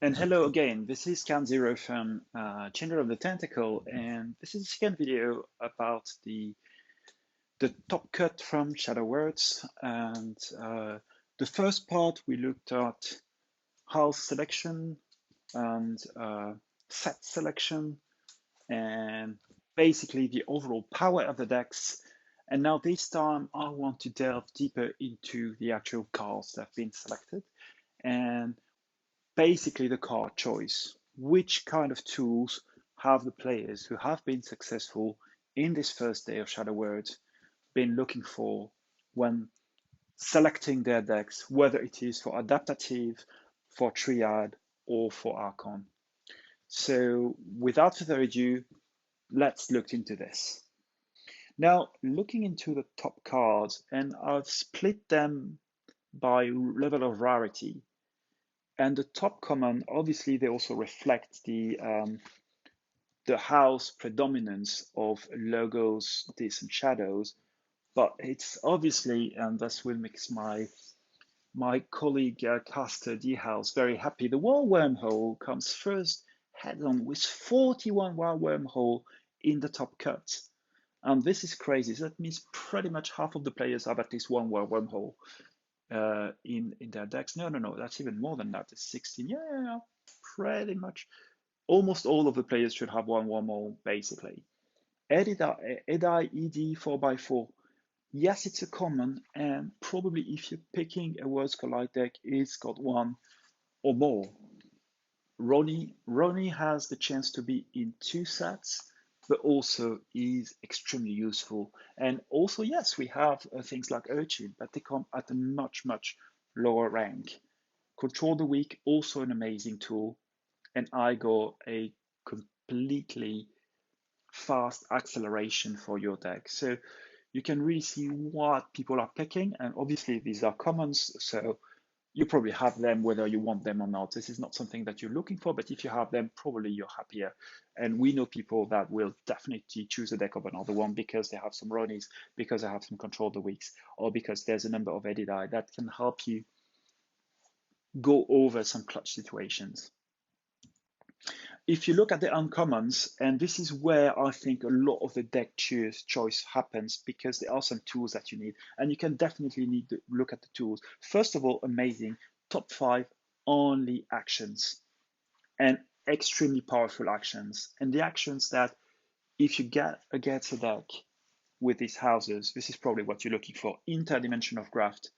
And hello again, this is Count Zero from Children of the Tentacle, and this is the second video about the top cut from Shadow Worlds. And the first part we looked at house selection and set selection, and basically the overall power of the decks. And now this time I want to delve deeper into the actual cards that have been selected, and basically the card choice. Which kind of tools have the players who have been successful in this first day of Shadow Worlds been looking for when selecting their decks, whether it is for adaptative, for triad, or for Archon? So without further ado, let's look into this. Now, looking into the top cards, and I've split them by level of rarity. And the top common, obviously, they also reflect the house predominance of logos, this, and shadows. But it's obviously, and this will make my colleague Caster D House very happy. The War Wormhole comes first head on with 41 War Wormhole in the top cut. And this is crazy. So that means pretty much half of the players have at least one War Wormhole in their decks. No, that's even more than that. It's 16. Yeah, pretty much. Almost all of the players should have one wormhole, basically. Edai ED 4x4. Yes, it's a common, and probably if you're picking a Worlds Collide deck, it's got one or more. Ronnie has the chance to be in two sets, but also is extremely useful. And also, yes, we have things like Urchin, but they come at a much lower rank. Control the Weak, also an amazing tool. And Igor, a completely fast acceleration for your deck. So you can really see what people are picking. And obviously, these are commons. So you probably have them whether you want them or not. This is not something that you're looking for, but if you have them, probably you're happier. And we know people that will definitely choose a deck of another one because they have some Ronies, because they have some Control the Weeks, or because there's a number of Edidai that can help you go over some clutch situations. If you look at the uncommons, and this is where I think a lot of the deck choice happens because there are some tools that you need, and you can definitely need to look at the tools. First of all, amazing top 5 only actions and extremely powerful actions, and the actions that if you get against a deck with these houses, this is probably what you're looking for. Interdimension of Graft,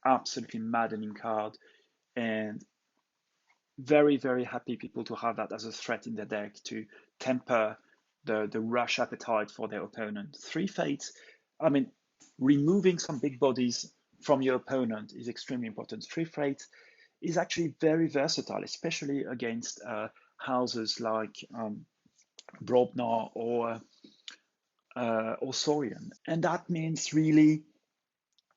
absolutely maddening card, and very happy people to have that as a threat in their deck to temper the rush appetite for their opponent. Three Fates, I mean, removing some big bodies from your opponent is extremely important. Three Fates is actually very versatile, especially against houses like Brobnar or Saurian. And that means really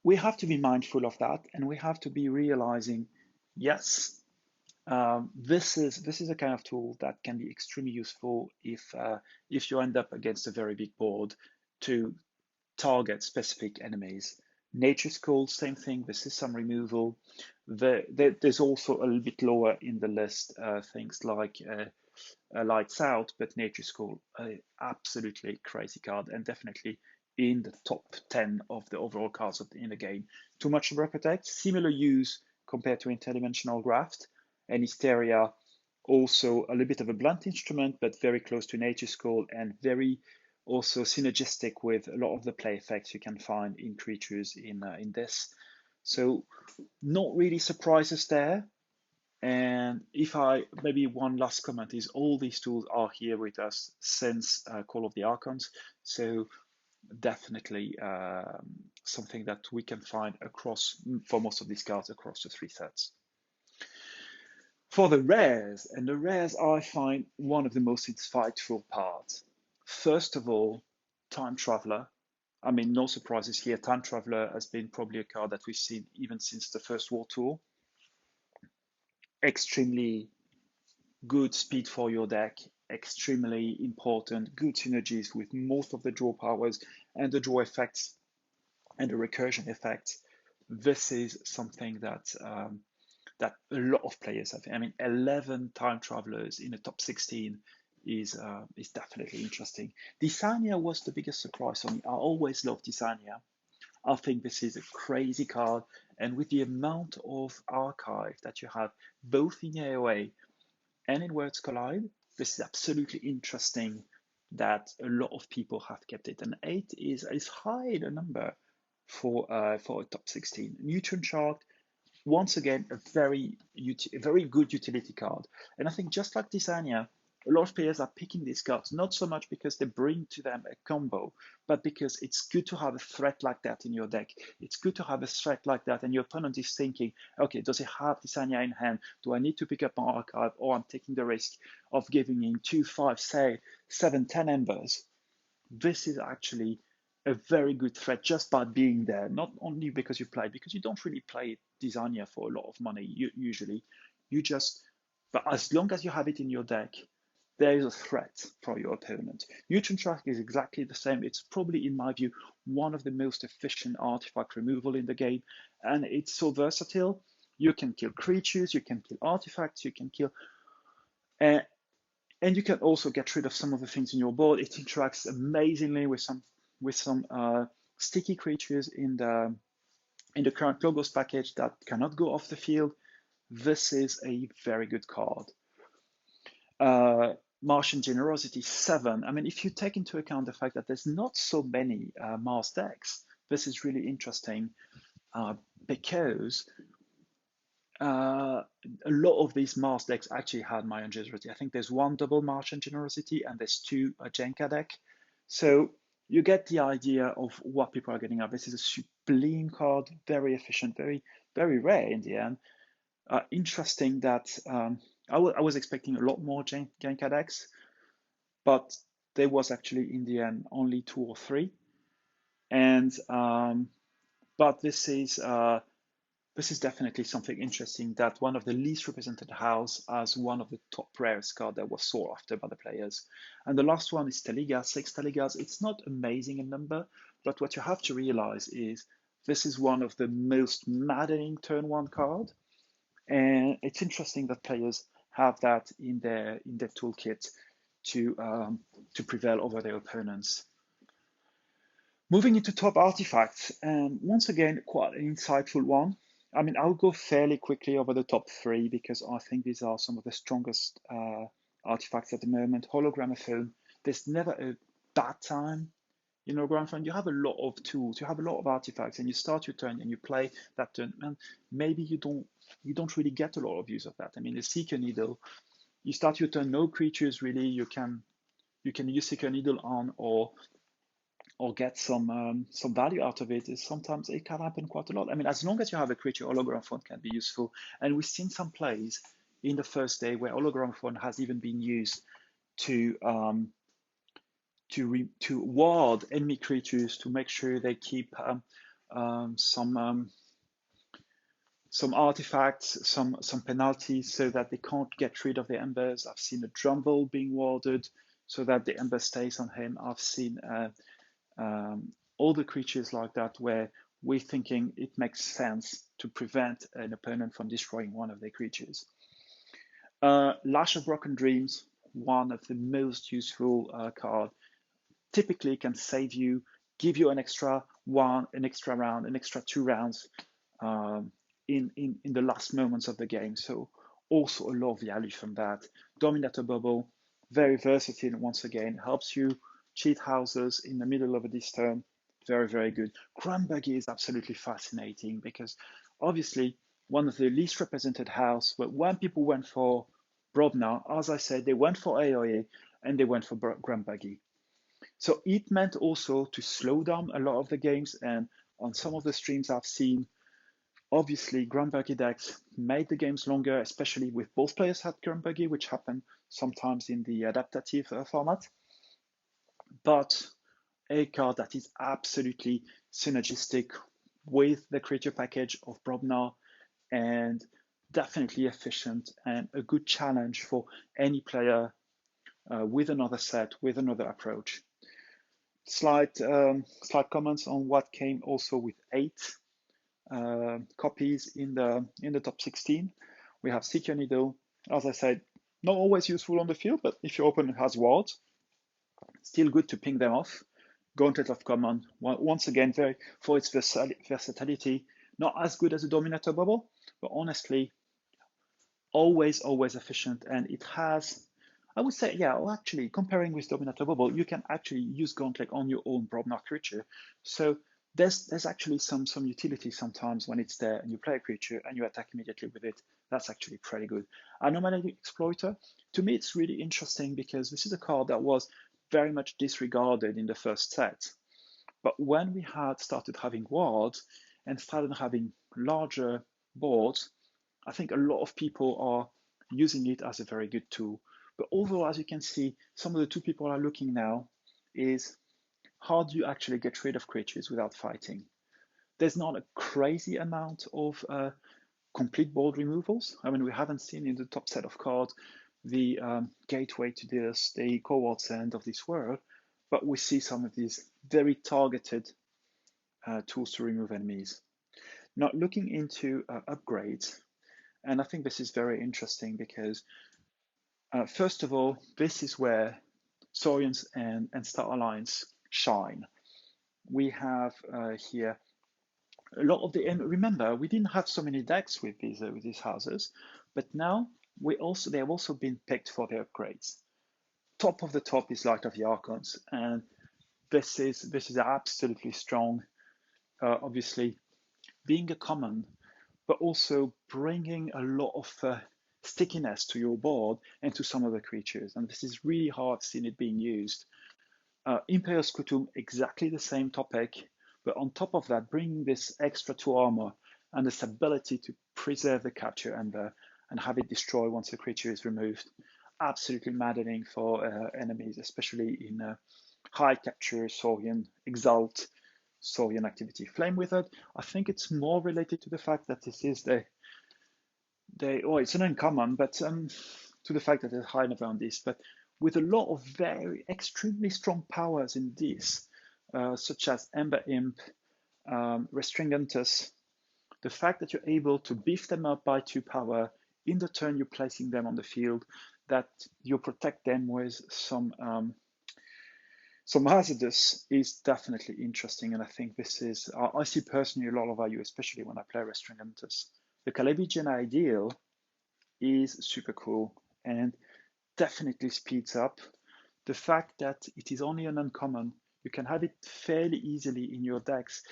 we have to be mindful of that, and we have to be realizing, yes, this is a kind of tool that can be extremely useful if you end up against a very big board to target specific enemies. Nature's Call, same thing. This is some removal. There's also a little bit lower in the list things like Lights Out, but Nature's Call, absolutely crazy card, and definitely in the top 10 of the overall cards in the game. Too much to protect, similar use compared to Interdimensional Graft and Hysteria, also a little bit of a blunt instrument, but very close to Nature's Call and very also synergistic with a lot of the play effects you can find in creatures in this. So not really surprises there. And if I maybe one last comment is all these tools are here with us since Call of the Archons, so definitely something that we can find across for most of these cards across the three sets. For the rares, and the rares I find one of the most insightful parts. First of all, Time Traveler. I mean, no surprises here. Time Traveler has been probably a card that we've seen even since the First World Tour. Extremely good speed for your deck, extremely important, good synergies with most of the draw powers and the draw effects and the recursion effects. This is something that that a lot of players have. I mean, 11 time travelers in the top 16 is definitely interesting. Desania was the biggest surprise for me. I always loved Desania. I think this is a crazy card, and with the amount of archive that you have both in AOA and in Worlds Collide, this is absolutely interesting that a lot of people have kept it. And 8 is high the number for a top 16. Neutron Shark, once again, a very good utility card. And I think just like Desania, a lot of players are picking these cards not so much because they bring to them a combo, but because it's good to have a threat like that in your deck. It's good to have a threat like that, and your opponent is thinking, okay, does he have Desania in hand? Do I need to pick up my archive, or I'm taking the risk of giving him 2, 5, say 7, 10 embers? This is actually a very good threat just by being there, not only because you play, because you don't really play Desania for a lot of money usually. You just, but as long as you have it in your deck, there is a threat for your opponent. Neutron Track is exactly the same. It's probably, in my view, one of the most efficient artifact removal in the game, and it's so versatile. You can kill creatures, you can kill artifacts, you can kill, and you can also get rid of some of the things in your board. It interacts amazingly with some sticky creatures in the current Logos package that cannot go off the field. This is a very good card. Martian Generosity 7. I mean, if you take into account the fact that there's not so many Mars decks, this is really interesting because a lot of these Mars decks actually had Martian Generosity. I think there's one double Martian Generosity and there's two Jenka deck. So you get the idea of what people are getting up. This is a sublime card, very efficient, very, very rare in the end. Interesting that I was expecting a lot more Jenka decks, but there was actually in the end only 2 or 3. And but this is definitely something interesting, that one of the least represented house as one of the top rarest card that was sought after by the players. And the last one is Teliga, 6 Teligas. It's not amazing in number, but what you have to realize is this is one of the most maddening turn 1 card. And it's interesting that players have that in their toolkit to prevail over their opponents. Moving into top artifacts, and once again, quite an insightful one. I mean, I'll go fairly quickly over the top 3 because I think these are some of the strongest artifacts at the moment. Hologramophone, there's never a bad time in Hologramophone. You have a lot of tools, you have a lot of artifacts, and you start your turn and you play that turn, and maybe you don't really get a lot of use of that. I mean, the Seeker Needle, you start your turn, no creatures really, you can use Seeker Needle on or get some value out of it. Is sometimes it can happen quite a lot. I mean, as long as you have a creature, Hologramophone can be useful. And we've seen some plays in the first day where Hologramophone has even been used to ward enemy creatures to make sure they keep some artifacts, some penalties, so that they can't get rid of the embers. I've seen a Drumble being warded so that the ember stays on him. I've seen all the creatures like that where we're thinking it makes sense to prevent an opponent from destroying one of their creatures. Lash of Broken Dreams, one of the most useful card. Typically can save you, give you an extra round, an extra 2 rounds in the last moments of the game. So also a lot of value from that. Dominator Bubble, very versatile once again, helps you cheat houses in the middle of this turn. Very, very good. Grumbuggy is absolutely fascinating because obviously one of the least represented house, but when people went for Brobna, as I said, they went for AOA and they went for Grumbuggy. So it meant also to slow down a lot of the games, and on some of the streams I've seen, obviously Grumbuggy decks made the games longer, especially with both players had Grumbuggy, which happened sometimes in the adaptative format. But a card that is absolutely synergistic with the creature package of Brobnar, and definitely efficient and a good challenge for any player with another set, with another approach. Slight comments on what came also with 8. copies in the top 16. We have Seek Your Needle, as I said, not always useful on the field, but if your opponent has wards, still good to ping them off. Gauntlet of Command, once again, very for its versatility, not as good as a Dominator Bubble, but honestly, always efficient. And it has, I would say, yeah, well, actually, comparing with Dominator Bubble, you can actually use Gauntlet on your own Brobnar creature. So there's actually some utility sometimes when it's there and you play a creature and you attack immediately with it. That's actually pretty good. Anomaly Exploiter, to me, it's really interesting because this is a card that was very much disregarded in the first set. But when we had started having wards and started having larger boards, I think a lot of people are using it as a very good tool. But overall, as you can see, some of the two people are looking now is how do you actually get rid of creatures without fighting? There's not a crazy amount of complete board removals. I mean, we haven't seen in the top set of cards the gateway to this, the Coward Sand of this world, but we see some of these very targeted tools to remove enemies. Now, looking into upgrades, and I think this is very interesting because, first of all, this is where Saurians and Star Alliance shine. We have here a lot of the, and remember, we didn't have so many decks with these houses, but now they have also been picked for their upgrades. Top of the top is Light of the Archons, and this is absolutely strong. Obviously, being a common, but also bringing a lot of stickiness to your board and to some of the creatures. And this is really how I've seen it being used. Imperial Scutum, exactly the same topic, but on top of that, bringing this extra 2 armor and this ability to preserve the capture and have it destroy once the creature is removed. Absolutely maddening for enemies, especially in high capture Saurian, Exalt, Saurian activity. Flame Withered, I think it's more related to the fact that this is it's an uncommon, but to the fact that there's high enough on this, but with a lot of very extremely strong powers in this, such as Ember Imp, Restringantus, the fact that you're able to beef them up by 2 power in the turn you're placing them on the field, that you protect them with some hazardous is definitely interesting, and I think this is, I see personally a lot of value, especially when I play Restringantus. The Calabian Ideal is super cool and definitely speeds up. The fact that it is only an uncommon, you can have it fairly easily in your decks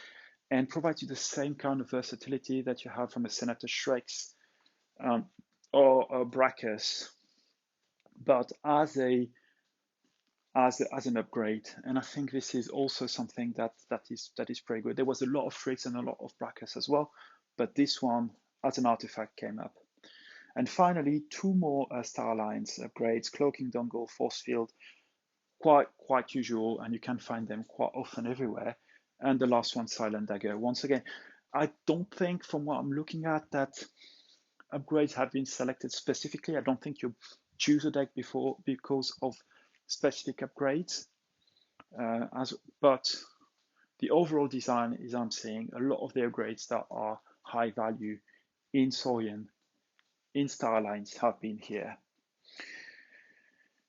and provide you the same kind of versatility that you have from a Senator Shreks or a Brachus, but as an upgrade. And I think this is also something that is pretty good. There was a lot of Shreks and a lot of Brachus as well, but this one as an artifact came up. And finally, 2 more Star Alliance upgrades: Cloaking Dongle, Force Field, quite usual, and you can find them quite often everywhere. And the last one, Silent Dagger. Once again, I don't think, from what I'm looking at, that upgrades have been selected specifically. I don't think you choose a deck before because of specific upgrades. But the overall design is, I'm seeing a lot of the upgrades that are high value in Saurian, in Star Alliance, have been here.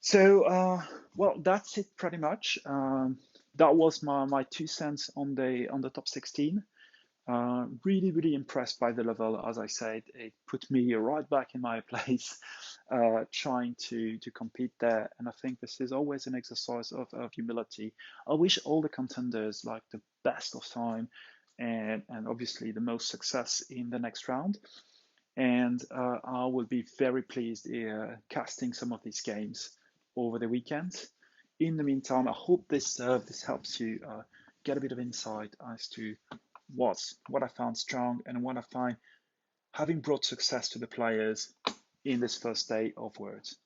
So, well, that's it pretty much. That was my 2 cents on the top 16. Really impressed by the level. As I said, it put me right back in my place, trying to compete there. And I think this is always an exercise of humility. I wish all the contenders like the best of time and obviously the most success in the next round. And I will be very pleased casting some of these games over the weekend. In the meantime, I hope this helps you get a bit of insight as to what I found strong and what I find having brought success to the players in this first day of Worlds.